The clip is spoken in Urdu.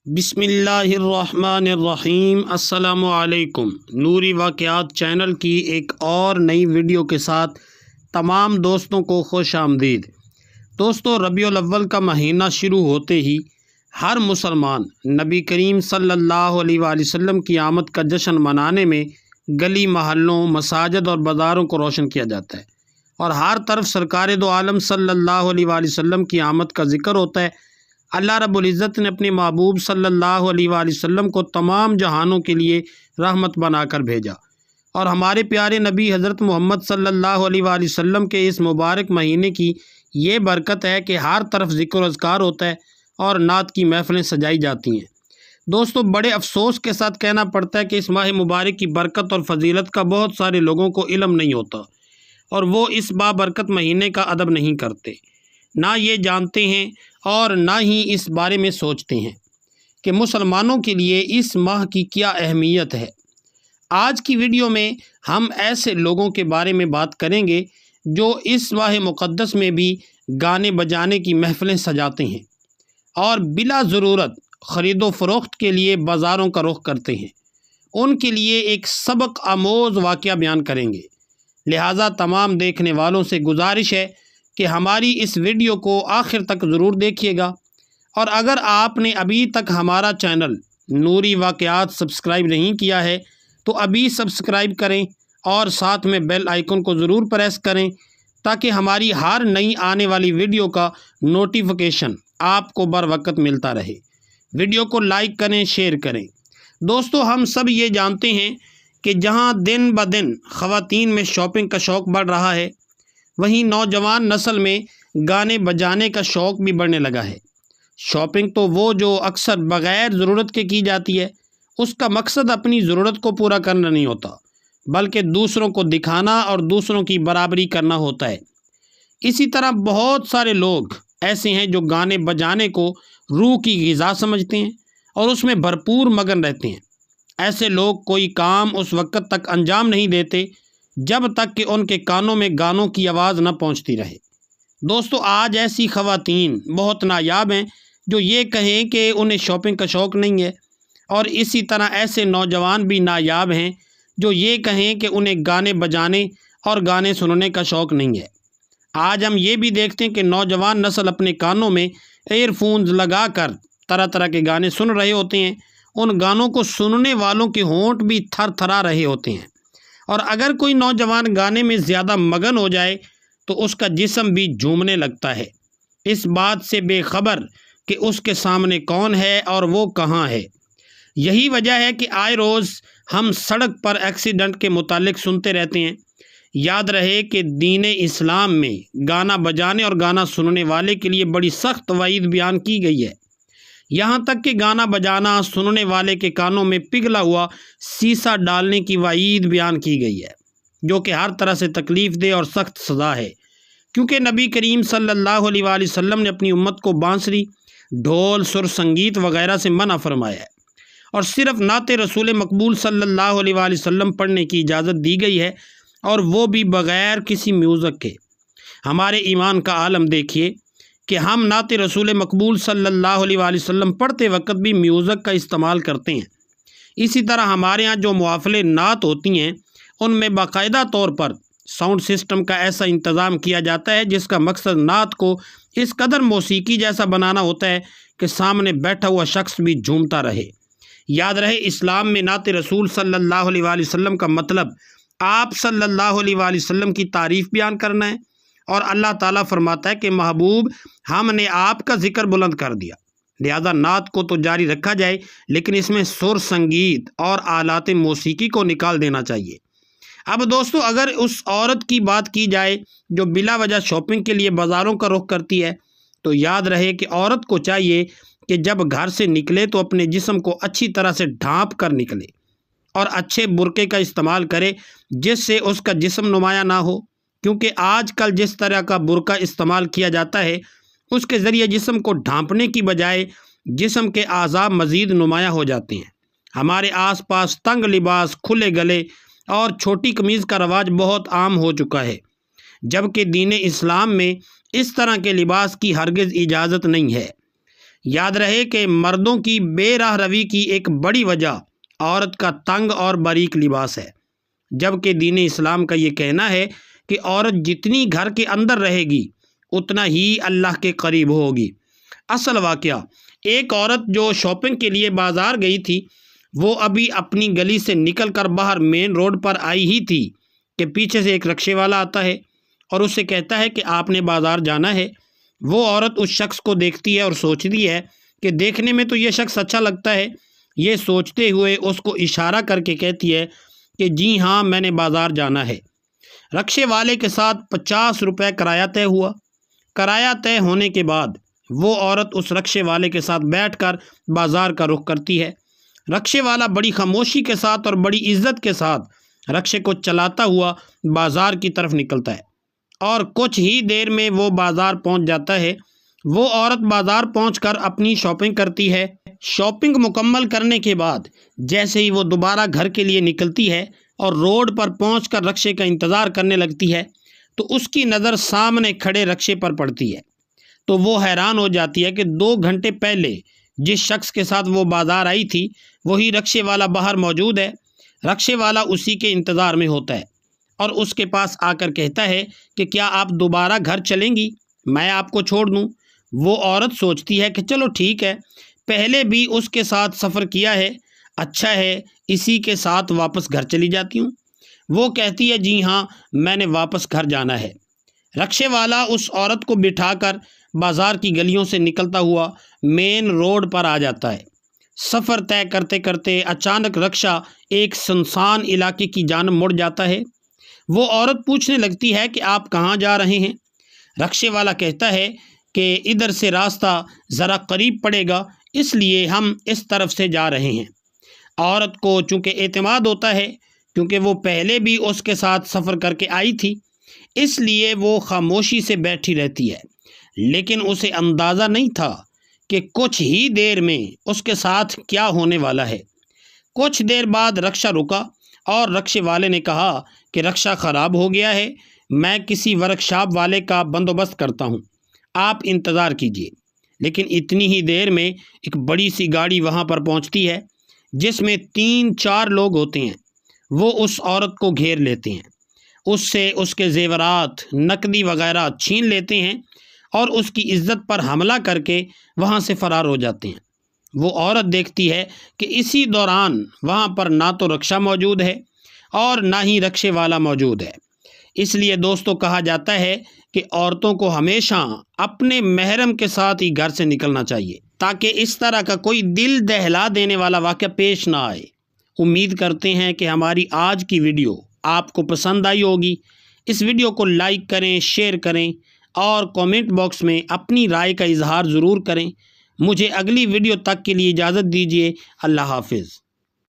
بسم اللہ الرحمن الرحیم۔ السلام علیکم۔ نوری واقعات چینل کی ایک اور نئی ویڈیو کے ساتھ تمام دوستوں کو خوش آمدید۔ دوستو، ربیع الاول کا مہینہ شروع ہوتے ہی ہر مسلمان نبی کریم صلی اللہ علیہ وآلہ وسلم کی آمد کا جشن منانے میں گلی محلوں، مساجد اور بازاروں کو روشن کیا جاتا ہے، اور ہر طرف سرکار دو عالم صلی اللہ علیہ وآلہ وسلم کی آمد کا ذکر ہوتا ہے۔ اللہ رب العزت نے اپنے محبوب صلی اللہ علیہ وآلہ وسلم کو تمام جہانوں کے لیے رحمت بنا کر بھیجا، اور ہمارے پیارے نبی حضرت محمد صلی اللہ علیہ وآلہ وسلم کے اس مبارک مہینے کی یہ برکت ہے کہ ہر طرف ذکر و اذکار ہوتا ہے اور نعت کی محفلیں سجائی جاتی ہیں۔ دوستو، بڑے افسوس کے ساتھ کہنا پڑتا ہے کہ اس ماہ مبارک کی برکت اور فضیلت کا بہت سارے لوگوں کو علم نہیں ہوتا، اور وہ اس بابرکت مہینے کا ادب نہیں کرتے، نہ یہ جانتے ہیں اور نہ ہی اس بارے میں سوچتے ہیں کہ مسلمانوں کے لیے اس ماہ کی کیا اہمیت ہے۔ آج کی ویڈیو میں ہم ایسے لوگوں کے بارے میں بات کریں گے جو اس ماہ مقدس میں بھی گانے بجانے کی محفلیں سجاتے ہیں اور بلا ضرورت خرید و فروخت کے لیے بازاروں کا رخ کرتے ہیں۔ ان کے لیے ایک سبق آموز واقعہ بیان کریں گے، لہٰذا تمام دیکھنے والوں سے گزارش ہے کہ ہماری اس ویڈیو کو آخر تک ضرور دیکھیے گا، اور اگر آپ نے ابھی تک ہمارا چینل نوری واقعات سبسکرائب نہیں کیا ہے تو ابھی سبسکرائب کریں اور ساتھ میں بیل آئیکن کو ضرور پریس کریں تاکہ ہماری ہر نئی آنے والی ویڈیو کا نوٹیفیکیشن آپ کو بر وقت ملتا رہے۔ ویڈیو کو لائک کریں، شیئر کریں۔ دوستو، ہم سب یہ جانتے ہیں کہ جہاں دن بدن خواتین میں شاپنگ کا شوق بڑھ رہا ہے، وہیں نوجوان نسل میں گانے بجانے کا شوق بھی بڑھنے لگا ہے۔ شاپنگ تو وہ جو اکثر بغیر ضرورت کے کی جاتی ہے، اس کا مقصد اپنی ضرورت کو پورا کرنا نہیں ہوتا، بلکہ دوسروں کو دکھانا اور دوسروں کی برابری کرنا ہوتا ہے۔ اسی طرح بہت سارے لوگ ایسے ہیں جو گانے بجانے کو روح کی غذا سمجھتے ہیں اور اس میں بھرپور مگن رہتے ہیں۔ ایسے لوگ کوئی کام اس وقت تک انجام نہیں دیتے جب تک کہ ان کے کانوں میں گانوں کی آواز نہ پہنچتی رہے۔ دوستو، آج ایسی خواتین بہت نایاب ہیں جو یہ کہیں کہ انہیں شاپنگ کا شوق نہیں ہے، اور اسی طرح ایسے نوجوان بھی نایاب ہیں جو یہ کہیں کہ انہیں گانے بجانے اور گانے سننے کا شوق نہیں ہے۔ آج ہم یہ بھی دیکھتے ہیں کہ نوجوان نسل اپنے کانوں میں ایئر فونز لگا کر طرح طرح کے گانے سن رہے ہوتے ہیں۔ ان گانوں کو سننے والوں کے ہونٹ بھی تھر تھرا رہے ہوتے ہیں، اور اگر کوئی نوجوان گانے میں زیادہ مگن ہو جائے تو اس کا جسم بھی جھومنے لگتا ہے، اس بات سے بے خبر کہ اس کے سامنے کون ہے اور وہ کہاں ہے۔ یہی وجہ ہے کہ آئے روز ہم سڑک پر ایکسیڈنٹ کے متعلق سنتے رہتے ہیں۔ یاد رہے کہ دین اسلام میں گانا بجانے اور گانا سننے والے کے لیے بڑی سخت وعید بیان کی گئی ہے، یہاں تک کہ گانا بجانا سننے والے کے کانوں میں پگھلا ہوا سیسا ڈالنے کی وعید بیان کی گئی ہے، جو کہ ہر طرح سے تکلیف دہ اور سخت سزا ہے، کیونکہ نبی کریم صلی اللہ علیہ وآلہ وسلم نے اپنی امت کو بانسری، ڈھول، سر سنگیت وغیرہ سے منع فرمایا ہے، اور صرف نعت رسول مقبول صلی اللہ علیہ وآلہ وسلم پڑھنے کی اجازت دی گئی ہے، اور وہ بھی بغیر کسی میوزک کے۔ ہمارے ایمان کا عالم دیکھیے کہ ہم نعت رسول مقبول صلی اللہ علیہ وآلہ وسلم پڑھتے وقت بھی میوزک کا استعمال کرتے ہیں۔ اسی طرح ہمارے ہاں جو محافل نعت ہوتی ہیں، ان میں باقاعدہ طور پر ساؤنڈ سسٹم کا ایسا انتظام کیا جاتا ہے جس کا مقصد نعت کو اس قدر موسیقی جیسا بنانا ہوتا ہے کہ سامنے بیٹھا ہوا شخص بھی جھومتا رہے۔ یاد رہے، اسلام میں نعت رسول صلی اللہ علیہ وآلہ وسلم کا مطلب آپ صلی اللہ علیہ وآلہ وسلم کی تعریف بیان کرنا ہے، اور اللہ تعالیٰ فرماتا ہے کہ محبوب، ہم نے آپ کا ذکر بلند کر دیا، لہذا نعت کو تو جاری رکھا جائے، لیکن اس میں سر سنگیت اور آلات موسیقی کو نکال دینا چاہیے۔ اب دوستو، اگر اس عورت کی بات کی جائے جو بلا وجہ شاپنگ کے لیے بازاروں کا رخ کرتی ہے، تو یاد رہے کہ عورت کو چاہیے کہ جب گھر سے نکلے تو اپنے جسم کو اچھی طرح سے ڈھانپ کر نکلے، اور اچھے برقعے کا استعمال کرے جس سے اس کا جسم نمایاں نہ ہو، کیونکہ آج کل جس طرح کا برقع استعمال کیا جاتا ہے اس کے ذریعے جسم کو ڈھانپنے کی بجائے جسم کے اعضاء مزید نمایاں ہو جاتے ہیں۔ ہمارے آس پاس تنگ لباس، کھلے گلے اور چھوٹی قمیض کا رواج بہت عام ہو چکا ہے، جبکہ دین اسلام میں اس طرح کے لباس کی ہرگز اجازت نہیں ہے۔ یاد رہے کہ مردوں کی بے راہ روی کی ایک بڑی وجہ عورت کا تنگ اور باریک لباس ہے، جبکہ دین اسلام کا یہ کہنا ہے کہ عورت جتنی گھر کے اندر رہے گی اتنا ہی اللہ کے قریب ہوگی۔ اصل واقعہ، ایک عورت جو شاپنگ کے لیے بازار گئی تھی، وہ ابھی اپنی گلی سے نکل کر باہر مین روڈ پر آئی ہی تھی کہ پیچھے سے ایک رکشے والا آتا ہے اور اس سے کہتا ہے کہ آپ نے بازار جانا ہے۔ وہ عورت اس شخص کو دیکھتی ہے اور سوچتی ہے کہ دیکھنے میں تو یہ شخص اچھا لگتا ہے۔ یہ سوچتے ہوئے اس کو اشارہ کر کے کہتی ہے کہ جی ہاں، میں نے بازار جانا ہے۔ رکشے والے کے ساتھ 50 روپے کرایہ طے ہوا۔ کرایہ طے ہونے کے بعد وہ عورت اس رکشے والے کے ساتھ بیٹھ کر بازار کا رخ کرتی ہے۔ رکشے والا بڑی خاموشی کے ساتھ اور بڑی عزت کے ساتھ رکشے کو چلاتا ہوا بازار کی طرف نکلتا ہے اور کچھ ہی دیر میں وہ بازار پہنچ جاتا ہے۔ وہ عورت بازار پہنچ کر اپنی شاپنگ کرتی ہے۔ شاپنگ مکمل کرنے کے بعد جیسے ہی وہ دوبارہ گھر کے لیے نکلتی ہے اور روڈ پر پہنچ کر رکشے کا انتظار کرنے لگتی ہے تو اس کی نظر سامنے کھڑے رکشے پر پڑتی ہے، تو وہ حیران ہو جاتی ہے کہ 2 گھنٹے پہلے جس شخص کے ساتھ وہ بازار آئی تھی وہی رکشے والا باہر موجود ہے۔ رکشے والا اسی کے انتظار میں ہوتا ہے اور اس کے پاس آ کر کہتا ہے کہ کیا آپ دوبارہ گھر چلیں گی؟ میں آپ کو چھوڑ دوں۔ وہ عورت سوچتی ہے کہ چلو ٹھیک ہے، پہلے بھی اس کے ساتھ سفر کیا ہے، اچھا ہے اسی کے ساتھ واپس گھر چلی جاتی ہوں۔ وہ کہتی ہے جی ہاں، میں نے واپس گھر جانا ہے۔ رکشے والا اس عورت کو بٹھا کر بازار کی گلیوں سے نکلتا ہوا مین روڈ پر آ جاتا ہے۔ سفر طے کرتے کرتے اچانک رکشہ ایک سنسان علاقے کی جانب مڑ جاتا ہے۔ وہ عورت پوچھنے لگتی ہے کہ آپ کہاں جا رہے ہیں؟ رکشے والا کہتا ہے کہ ادھر سے راستہ ذرا قریب پڑے گا، اس لیے ہم اس طرف سے جا رہے ہیں۔ عورت کو چونکہ اعتماد ہوتا ہے کیونکہ وہ پہلے بھی اس کے ساتھ سفر کر کے آئی تھی، اس لیے وہ خاموشی سے بیٹھی رہتی ہے، لیکن اسے اندازہ نہیں تھا کہ کچھ ہی دیر میں اس کے ساتھ کیا ہونے والا ہے۔ کچھ دیر بعد رکشہ رکا اور رکشے والے نے کہا کہ رکشہ خراب ہو گیا ہے، میں کسی ورکشاپ والے کا بندوبست کرتا ہوں، آپ انتظار کیجیے۔ لیکن اتنی ہی دیر میں ایک بڑی سی گاڑی وہاں پر پہنچتی ہے جس میں 3-4 لوگ ہوتے ہیں۔ وہ اس عورت کو گھیر لیتے ہیں، اس سے اس کے زیورات، نقدی وغیرہ چھین لیتے ہیں اور اس کی عزت پر حملہ کر کے وہاں سے فرار ہو جاتے ہیں۔ وہ عورت دیکھتی ہے کہ اسی دوران وہاں پر نہ تو رکشہ موجود ہے اور نہ ہی رکشے والا موجود ہے۔ اس لیے دوستو کہا جاتا ہے کہ عورتوں کو ہمیشہ اپنے محرم کے ساتھ ہی گھر سے نکلنا چاہیے تاکہ اس طرح کا کوئی دل دہلا دینے والا واقعہ پیش نہ آئے۔ امید کرتے ہیں کہ ہماری آج کی ویڈیو آپ کو پسند آئی ہوگی۔ اس ویڈیو کو لائک کریں، شیئر کریں اور کامنٹ باکس میں اپنی رائے کا اظہار ضرور کریں۔ مجھے اگلی ویڈیو تک کے لیے اجازت دیجیے۔ اللہ حافظ۔